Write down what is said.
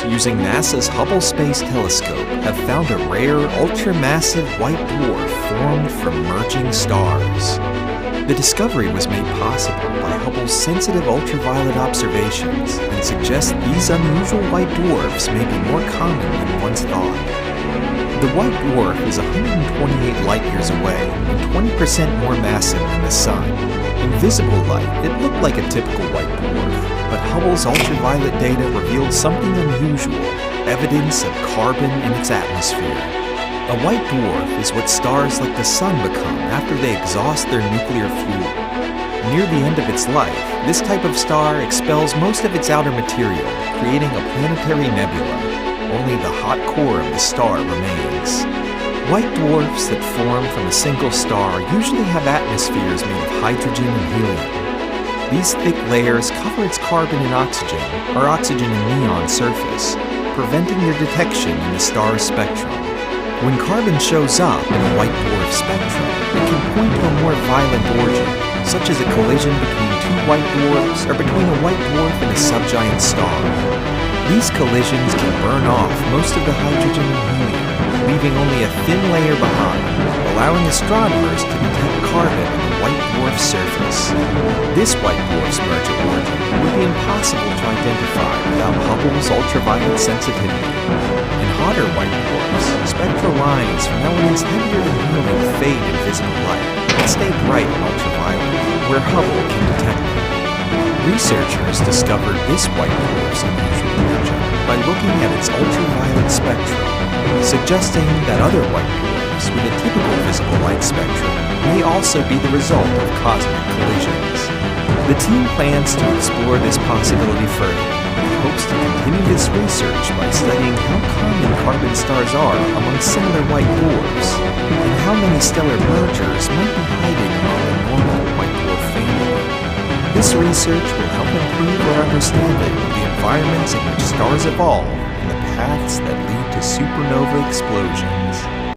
using NASA's Hubble Space Telescope have found a rare, ultramassive white dwarf formed from merging stars. The discovery was made possible by Hubble's sensitive ultraviolet observations and suggests these unusual white dwarfs may be more common than once thought. The white dwarf is 128 light-years away and 20% more massive than the Sun. In visible light, it looked like a typical white dwarf, but Hubble's ultraviolet data revealed something unusual, evidence of carbon in its atmosphere. A white dwarf is what stars like the Sun become after they exhaust their nuclear fuel. Near the end of its life, this type of star expels most of its outer material, creating a planetary nebula. Only the hot core of the star remains. White dwarfs that form from a single star usually have atmospheres made of hydrogen and helium. These thick layers cover its carbon and oxygen, or oxygen and neon surface, preventing their detection in the star's spectrum. When carbon shows up in a white dwarf spectrum, it can point to a more violent origin, such as a collision between two white dwarfs or between a white dwarf and a subgiant star. These collisions can burn off most of the hydrogen and helium, leaving only a thin layer behind, allowing astronomers to detect carbon on the white dwarf's surface. This white dwarf's merger origin would be impossible to identify without Hubble's ultraviolet sensitivity. In hotter white dwarfs, spectral lines from elements heavier than helium fade in visible light, but stay bright in ultraviolet, where Hubble can detect them. Researchers discovered this white dwarf's unusual origin by looking at its ultraviolet spectrum, suggesting that other white dwarfs with a typical visible light spectrum may also be the result of cosmic collisions. The team plans to explore this possibility further and hopes to continue this research by studying how common carbon stars are among similar white dwarfs and how many stellar mergers might be hiding among the normal white dwarf family. This research will help improve our understanding of the environments in which stars evolve and the paths that lead to supernova explosions.